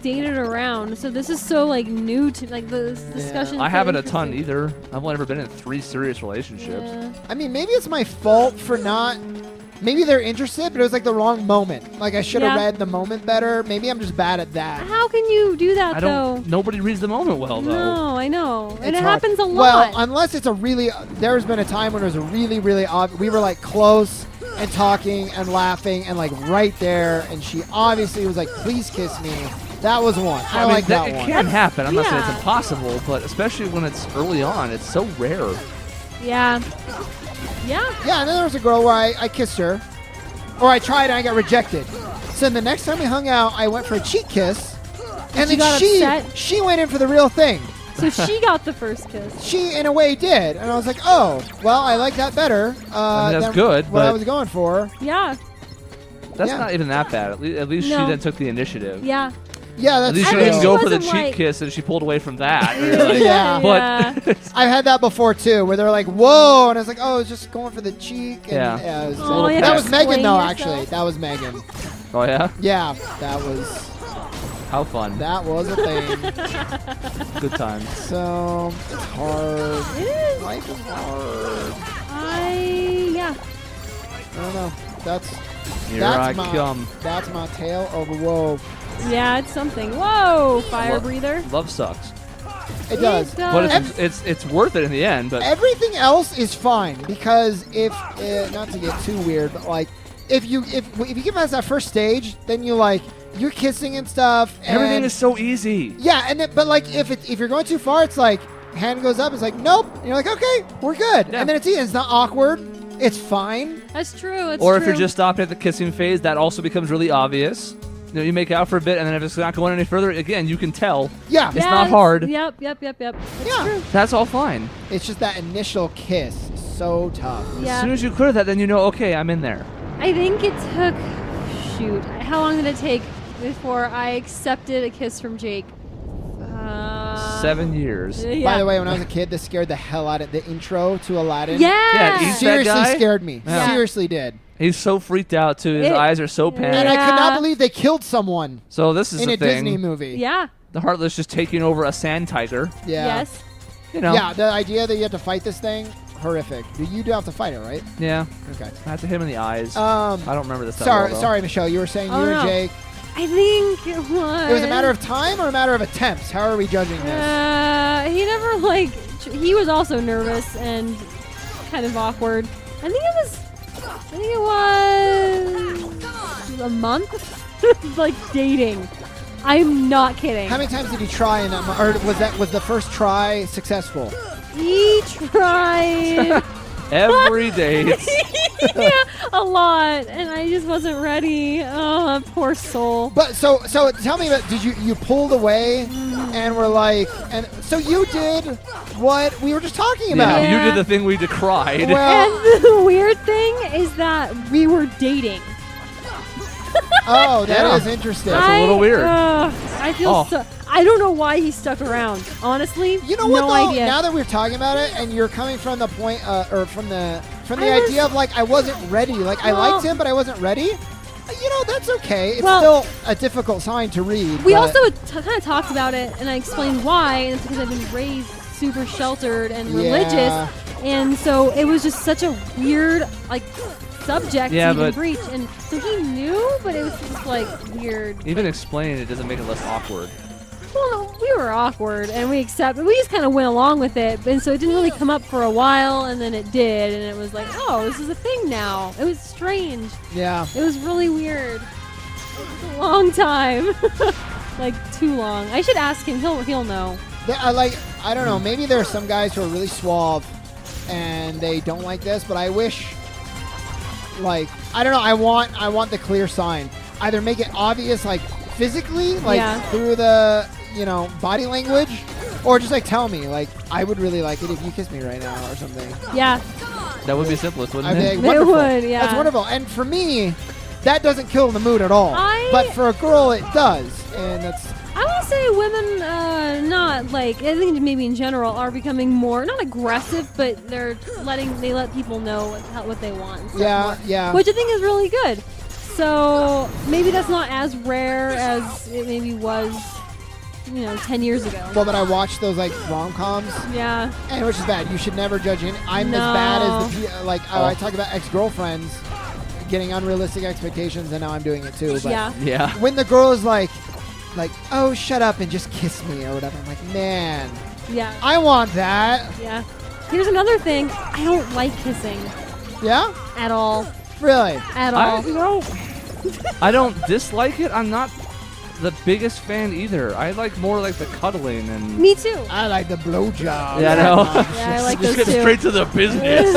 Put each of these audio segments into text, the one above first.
dated around, so this is so like new to like this discussion. I haven't a ton either. I've only ever been in 3 serious relationships. Yeah. I mean, maybe it's my fault for not. Maybe they're interested, but it was like the wrong moment. Like I should have read the moment better. Maybe I'm just bad at that. How can you do that though? Nobody reads the moment well though. No, I know, and It's it hard. happens a lot. Well, unless it's a really. There's been a time when it was a really, really obvious. We were like close and talking and laughing and like right there, and she obviously was like, "Please kiss me." That was one. I mean, like that it one. can happen. I'm not saying it's Yeah. impossible, but especially when it's early on, it's so rare. Yeah. Yeah. Yeah, and then there was a girl where I kissed her, or I tried and I got rejected. So then the next time we hung out, I went for a cheek kiss, and she then got upset? she went in for the real thing. So she got the first kiss. She, in a way, did, and I was like, "Oh, well, I like that better." I mean, that's than good, what I but- was going for. Yeah. That's Yeah. not even that bad. At least she No. then took the initiative. Yeah. Yeah, At that's least she true. didn't go for the wasn't cheek like- kiss and she pulled away from that. Or you're like, Yeah. But I've had that before too, where they're like, "Whoa," and I was like, "Oh, it's just going for the cheek." And, Yeah. it was, Oh, you have that to was Megan explain though. yourself. Actually, that was Megan. oh yeah, Yeah, that was how fun. a thing. Good times. So it's hard. It is. Life is hard. Yeah. I don't know. That's Here That's I my- come. that's my tale of woe. Yeah, it's something. Whoa, fire Lo- breather. Love sucks, It does. It does. but it's worth it in the end. But Everything else is fine because if not to get too weird, but like if you get past that first stage, then you're kissing and stuff. And everything is so easy. yeah, but like if you're going too far, it's like hand goes up, it's like nope, and you're like okay, we're good, Yeah. and then it's easy. It's not awkward. It's fine. That's true. It's Or true. if you're just stopping at the kissing phase, that also becomes really obvious. You know, you make out for a bit, and then if it's not going any further, again, you can tell. Yeah, It's not hard. Yep. It's Yeah. true. That's all fine. it's just that initial kiss is so tough. Yeah. As soon as you clear that, then you know, okay, I'm in there. I think it took. Shoot, how long did it take before I accepted a kiss from Jake? 7 years. Yeah. By the way, when I was a kid, this scared the hell out of the intro to Aladdin. Yeah. Yeah, he's- Seriously that guy? scared me. Yeah. Seriously did. He's so freaked out, too. His It- eyes are so And panicked. I could not Yeah. believe they killed someone So this is in the a thing. Disney movie. Yeah. The Heartless just taking over a sand tiger. Yeah. Yes. You know. Yeah, the idea that you have to fight this thing, horrific. You do have to fight it, right? Yeah. Okay. I had to hit him in the eyes. I don't remember this. that well, though. Sorry, Michelle. You were saying Oh, you and no. Jake. I think it was. It was a matter of time or a matter of attempts. How are we judging this? He never like. He was also nervous and kind of awkward. I think it was a month, like dating. I'm not kidding. How many times did he try in that? Or was the first try successful? He tried. Every day. Yeah, a lot, and I just wasn't ready. Oh, poor soul. But so tell me about. Did you pulled away and were like, and so you did what we were just talking about? Yeah, Yeah. you did the thing we decried. Well, And the weird thing is that we were dating. oh, that is Yeah. interesting. That's a little weird. I feel Oh. so. I don't know why he stuck around. Honestly, You know what no though? idea. Now that we're talking about it, and you're coming from the point, or from the I was- idea of like I wasn't ready. Like I Well- liked him, but I wasn't ready. You know, that's okay. It's Well- still a difficult sign to read. we but- also kind of talked about it, and I explained why. And it's because I've been raised super sheltered and religious, Yeah. and so it was just such a weird like subject Yeah, to even but- breach. And so he knew, but it was just like weird. Even explaining it doesn't make it less awkward. Well, we were awkward, and we accepted. We just kind of went along with it, and so it didn't really come up for a while, and then it did, and it was like, oh, this is a thing now. It was strange. Yeah. It was really weird. It was a long time, like too long. I should ask him. He'll know. I don't know. Maybe there are some guys who are really suave, and they don't like this. But I wish, like, I don't know. I want the clear sign. Either make it obvious, like physically, like Yeah. through the body language, or just like tell me, like I would really like it if you kiss me right now or something. Yeah, That would be simplest, wouldn't I'd be it? like, wonderful. would, yeah. That's wonderful. And for me, that doesn't kill the mood at all. But for a girl, it does, and that's. I will say women, not like I think maybe in general are becoming more not aggressive, but they let people know what they want. and stuff Yeah, more, yeah. Which I think is really good. So maybe that's not as rare as it maybe was 10 years ago. Well, but I watched those like rom-coms, Yeah. and which is bad. You should never judge any. I'm No. as bad as I talk about ex-girlfriends getting unrealistic expectations, and now I'm doing it too. But Yeah. Yeah. when the girl is like, oh, shut up and just kiss me or whatever, I'm like, man, Yeah. I want that. Yeah. Here's another thing. I don't like kissing Yeah, at all. really. At all. I don't dislike it. I'm not the biggest fan either. I like more like the cuddling and. Me too. I like the blowjob. Yeah, I know. Yeah, I like Just those get too. straight to the business.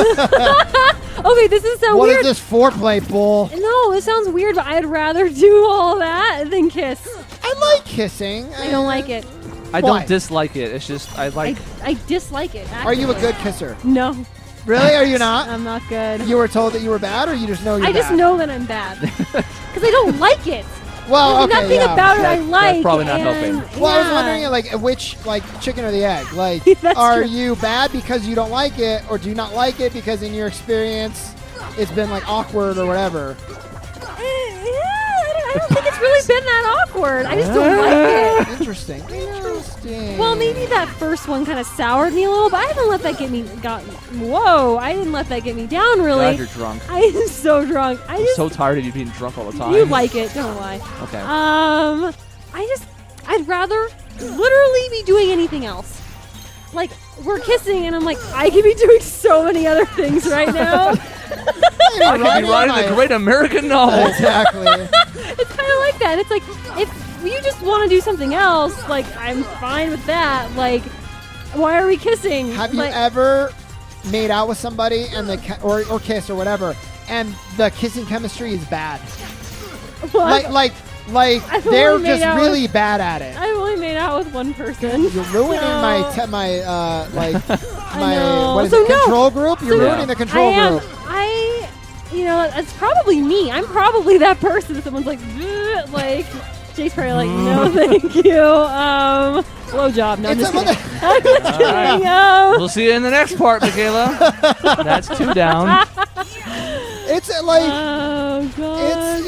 Okay, this is so What weird. is this foreplay, bull? No, it sounds weird, but I'd rather do all that than kiss. I like kissing. I don't like it. I Why? don't dislike it. It's just I like. I dislike it. Are you a actively. good kisser? No, Really? Are you not? I'm not good. You were told that you were bad, or you just know you're I just bad? know that I'm bad because I don't like it. Well, There's okay, nothing yeah. about it I That's like. probably not and- helping. Well, I was yeah. wondering, like, which, like, chicken or the egg? Like, That's are true. you bad because you don't like it, or do you not like it because in your experience it's been, like, awkward or whatever? I don't think it's really been that awkward. I just don't like it. Interesting. Interesting. Well, maybe that first one kind of soured me a little, but I didn't let that get me. Whoa! I didn't let that get me down. Really. God, you're drunk. I am so drunk. I I'm just. so tired of you being drunk all the time. You like it? Don't lie. Okay. I'd rather literally be doing anything else. Like we're kissing, and I'm like, I could be doing so many other things right now. I could be writing a great American novel. Exactly. It's kind of like that. And it's like if you just want to do something else, like I'm fine with that. Like, why are we kissing? Have you like, ever made out with somebody and or kissed or whatever, and the kissing chemistry is bad? what? Like I've they're only made just out really bad at it. I've only made out with one person. You're ruining No. my know. what is So it, no. control group? You're So ruining the control I am. group. It's probably me. I'm probably that person. If someone's like, "Bleh," like, Jake's probably like, no, thank you. Blowjob. No, I'm It's just a kidding. mother- I'm just kidding. We'll see you in the next part, Michaela. That's 2 down. It's like Oh god.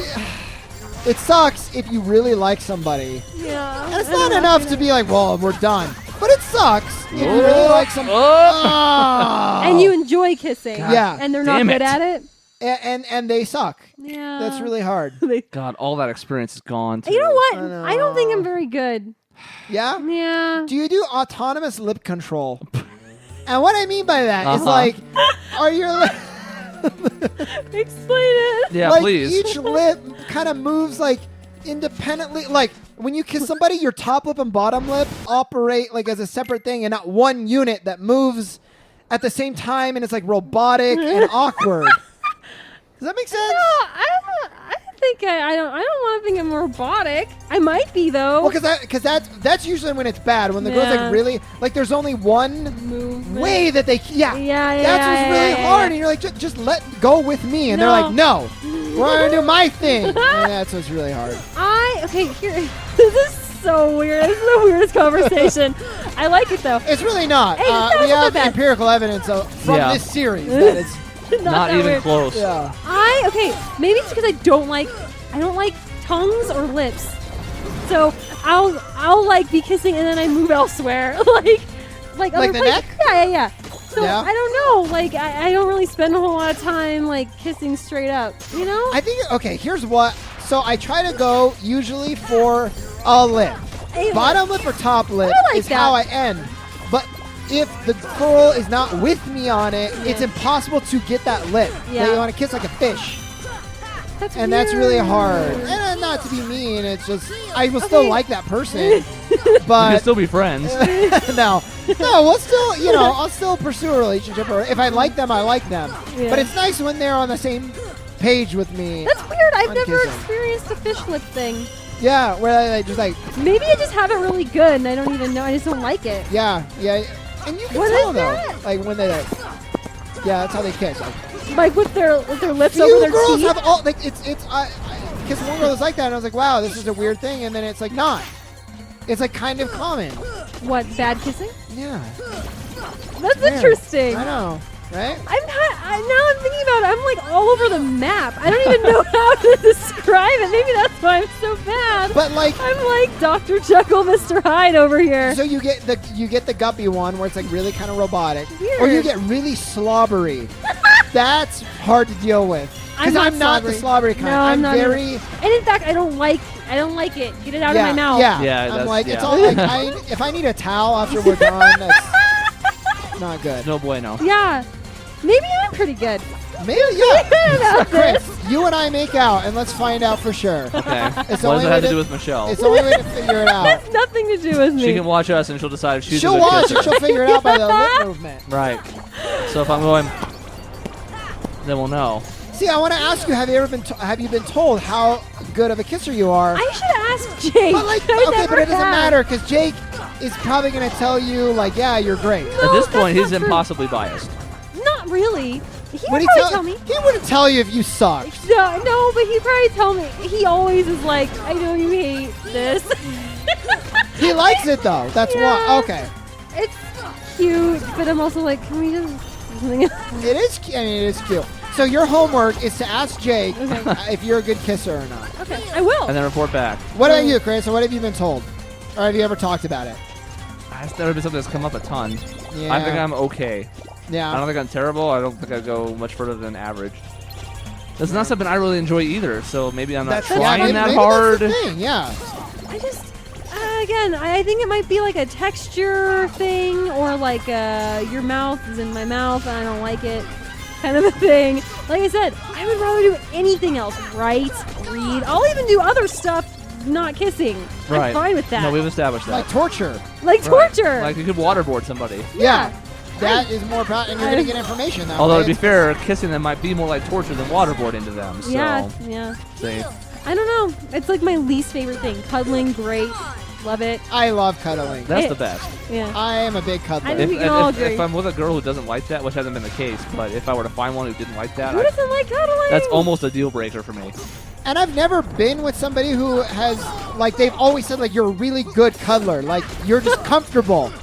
it sucks if you really like somebody. Yeah. And it's not enough to be like, well, we're done. But it sucks if you really like somebody. Oh. And you enjoy kissing. Yeah. And they're not Damn good it. at it. And they suck. Yeah. That's really hard. God, all that experience is gone. Too. You know what? I know. I don't think I'm very good. Yeah? Yeah. Do you do autonomous lip control? And what I mean by that is Uh-huh. like, are your Explain it. Yeah, like please. each lip kind of moves like independently. Like when you kiss somebody, your top lip and bottom lip operate like as a separate thing and not one unit that moves at the same time, and it's like robotic and awkward. Does that make sense? No, I think I don't want to think I'm robotic. I might be though. Well, because that's usually when it's bad. When the girl's Yeah. like really like there's only one Movement. way that they Yeah, that's what's really yeah, hard, yeah. and you're like just let go with me, and No. they're like no, we're gonna do my thing, and that's what's really hard. Here. This is so weird. This is the weirdest conversation. I like it though. It's really not. Hey, it's not We have bad. empirical evidence from Yeah. this series that it's Not that even weird. close. yeah. Maybe it's because I don't like tongues or lips. So I'll like be kissing and then I move elsewhere. like other the places. neck? Yeah. So Yeah. I don't know. Like I don't really spend a whole lot of time like kissing straight up. You know? I think okay. Here's what. So I try to go usually for a lip, A bottom lip or top lip I like is how I that. end. But if the girl is not with me on it, it's Yeah. impossible to get that lip. Yeah. They want to kiss like a fish. That's And that's really weird. hard. And not to be mean, it's just I will still Okay. like that person, We can but still be friends. no, we'll still I'll still pursue a relationship. Or if I like them, I like them. Yeah. But it's nice when they're on the same page with me. That's weird. I've on never kissing. experienced the fish lip thing. Yeah, where they just like Maybe I just have it really good and I don't even know. I just don't like it. yeah, and you can What tell is though, that? like when they like yeah, that's how they kiss. Like with their lips Few over their girls teeth. have all like it's I kissed one girl that's like that, and I was like, wow, this is a weird thing, and then it's like not. It's like kind of common. What, bad kissing? Yeah. That's Weird. interesting. I know. right? Now I'm thinking about it. I'm like all over the map. I don't even know how to describe it. Maybe that's why I'm so bad. But like, I'm like Dr. Jekyll, Mr. Hyde over here. so you get the guppy one where it's like really kind of robotic, Weird. or you get really slobbery. That's hard to deal with. Because I'm not the slobbery kind. No, I'm not very. And in fact, I don't like it. Get it out of my mouth. Yeah, Yeah, I'm that's- like, yeah. it's all like, if I need a towel after we're done, that's not good. No bueno. Yeah. Maybe I'm pretty good. Maybe, yeah. About Chris, this. you and I make out, and let's find out for sure. Okay. It's What the does only it way have to to- do with Michelle? It's the only way to figure it out. Has nothing to do with me. She can watch us and she'll decide if she's a She'll good watch kisser. and she'll figure it out by the lip movement. Right. So if I'm going, then we'll know. See, I want to ask you: have you been told how good of a kisser you are? I should ask Jake. But like, I okay, never but it doesn't have. matter because Jake is probably going to tell you, like, yeah, you're great. No, At this that's point, not he's true. impossibly biased. Not really. He Would would he probably tell me. He wouldn't tell you if you sucked. No, but he'd probably tell me. He always is like, I know you hate this. He likes it though. That's Yeah. why. Okay, It's cute, but I'm also like, can we just do something else? it is. I mean, it is cute. So your homework is to ask Jake Okay. if you're a good kisser or not. Okay, I will. And then report back. What about you, Chris? What have you been told, or have you ever talked about it? That's never been something that's come up a ton. Yeah. I think I'm okay. Yeah. I don't think I'm terrible. I don't think I go much further than average. That's not something I really enjoy either, so maybe I'm not trying maybe that hard. That's the thing. Yeah. I just, again, I think it might be like a texture thing, or like your mouth is in my mouth and I don't like it, kind of a thing. Like I said, I would rather do anything else. Write, read. I'll even do other stuff, not kissing. Right. I'm fine with that. No, we've established that. Like torture. Like Right. torture. Like you could waterboard somebody. Yeah. That is more and you're I- gonna get information that Although way. to be fair, kissing them might be more like torture than waterboarding to them. So, yeah. see. I don't know. It's like my least favorite thing. Cuddling, great. Love it. I love cuddling. That's It- the best. Yeah. I am a big cuddler. I think we can all agree. If I'm with a girl who doesn't like that, which hasn't been the case, but if I were to find one who didn't like that, Who doesn't like cuddling? that's almost a deal breaker for me. And I've never been with somebody who has, like, they've always said, like, you're a really good cuddler. Like, you're just comfortable.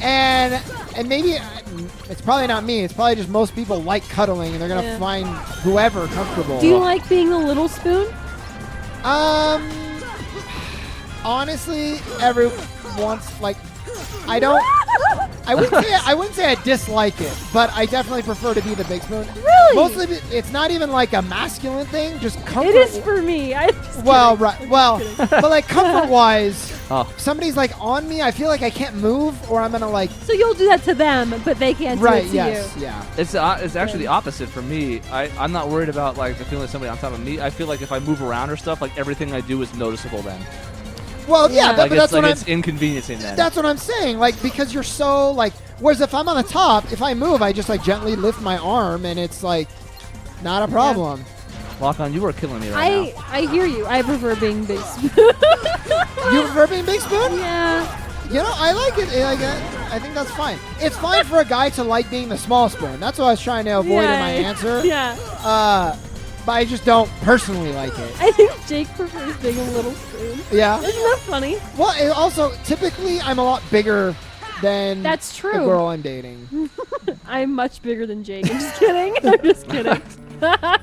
and maybe, it's probably not me. It's probably just most people like cuddling, and they're going to Yeah. find whoever comfortable. Do you like being the little spoon? Honestly, every once, like, I wouldn't say I dislike it, but I definitely prefer to be the big spoon. Really? Mostly, it's not even like a masculine thing, just comfort. It is for me. I'm just Well, kidding. right. Well, but like comfort-wise, Oh, somebody's like on me, I feel like I can't move, or I'm gonna like. So you'll do that to them, but they can't Right. do it to Yes. you. Yeah. it's actually the opposite for me. I'm not worried about like the feeling of somebody on top of me. I feel like if I move around or stuff, like everything I do is noticeable then. Well, yeah, Yeah. but, Like but it's that's like what it's inconveniencing then. that's what I'm saying. Like because you're so like. Whereas if I'm on the top, if I move, I just like gently lift my arm, and it's like not a problem. Lock on, you are killing me right I hear you. I prefer being big spoon. You prefer being big spoon? Yeah. You know, I like it. I think that's fine. It's fine for a guy to like being the small spoon. That's what I was trying to avoid in my answer. Yeah. But I just don't personally like it. I think Jake prefers being a little spoon. Yeah. Isn't that funny? Well, it also, typically, I'm a lot bigger than That's the true. girl I'm dating. I'm much bigger than Jake. I'm just kidding. I'm just kidding. But,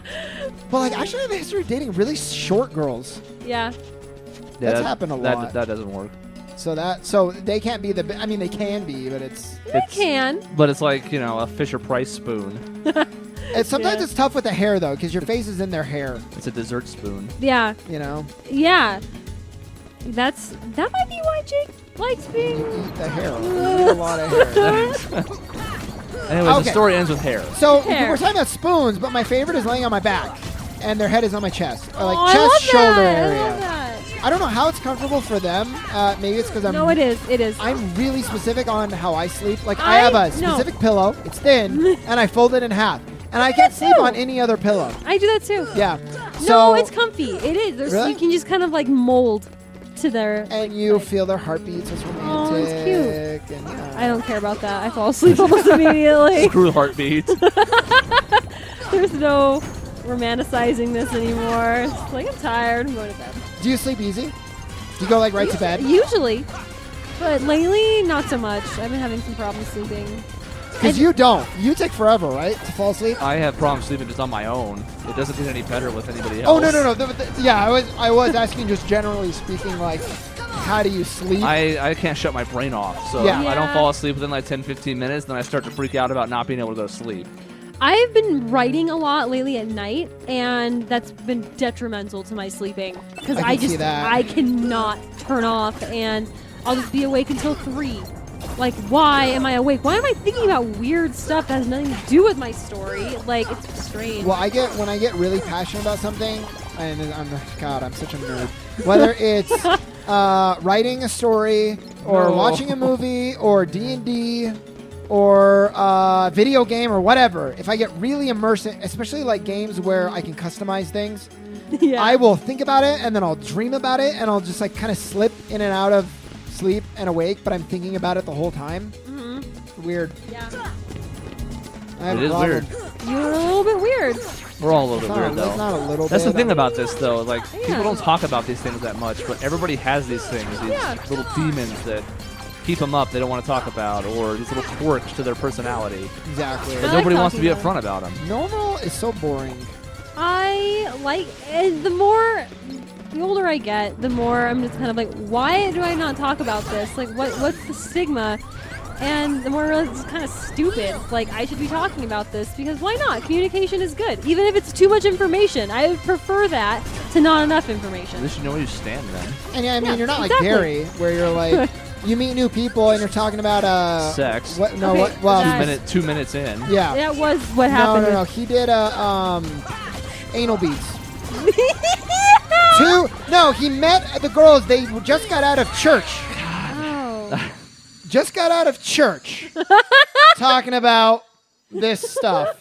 like, actually, I have a history of dating really short girls. Yeah. now. That's happened a lot. That doesn't work. So they can't be the, I mean, they can be, but it's Can. But it's like, you know, a Fisher Price spoon. sometimes Yeah. it's tough with the hair, though, because your face is in their hair, It's a dessert spoon. Yeah. you know? Yeah. That might be why Jake likes You being. eat the hair. You eat a lot of hair. Anyways, Okay. the story ends with hair. So Hair. we're talking about spoons, but my favorite is laying on my back, and their head is on my chest, or like Oh, I chest, love shoulder that. area. I love that. I don't know how it's comfortable for them. Maybe it's because I'm. No, it is. It is. I'm really specific on how I sleep. Like I have a no. specific pillow. It's thin, and I fold it in half, and I do can't that sleep too. on any other pillow. I do that too. Yeah. No, So it's comfy. It is. There's, Really? You can just kind of like mold to their. and like, you side. feel their heartbeats. It's romantic. Oh, it's cute. And, yeah. I don't care about that. I fall asleep almost immediately. Screw heartbeats. There's no romanticizing this anymore. It's like I'm tired. I'm going to bed. Do you sleep easy? Do you go like right to bed? Usually, but lately not so much. I've been having some problems sleeping. Because you don't. You take forever, right, to fall asleep? I have problems sleeping just on my own. It doesn't get any better with anybody else. Oh, no. Yeah, I was asking just generally speaking, like, how do you sleep? I can't shut my brain off. So Yeah. if I don't fall asleep within like 10, 15 minutes, then I start to freak out about not being able to go to sleep. I've been writing a lot lately at night, and that's been detrimental to my sleeping because I can see that. I cannot turn off, and I'll just be awake until 3. Like, why am I awake? Why am I thinking about weird stuff that has nothing to do with my story? Like, it's strange. Well, when I get really passionate about something, and I'm such a nerd. Whether it's writing a story, or watching a movie, or D&D, or a video game, or whatever. If I get really immersed, especially like games where I can customize things, Yeah. I will think about it, and then I'll dream about it, and I'll just like kind of slip in and out of sleep and awake, but I'm thinking about it the whole time. Weird. Yeah. I have It a is problem. weird. You're a little bit weird. We're all a little It's bit not, weird, it's though. not a little That's bit. the thing about this, though. Like, Yeah. people don't talk about these things that much, but everybody has these things, these Yeah. little demons that keep them up they don't want to talk about, or these little quirks to their personality. Exactly. But I like nobody wants to talking be about upfront about them. Normal is so boring. I like the older I get, the more I'm just kind of like, why do I not talk about this? Like, what's the stigma? And the more I realize it's kind of stupid. Like, I should be talking about this because why not? Communication is good, even if it's too much information. I would prefer that to not enough At information. least you know where you stand then. And yeah, I mean, Yeah, you're not exactly. like Gary, where you're like, you meet new people and you're talking about Sex. What? No, Okay, what? Well, that's- 2 minutes in. yeah. That was what happened. No. He did anal beads. No, he met the girls. They just got out of church. Oh. Just got out of church. Talking about this stuff.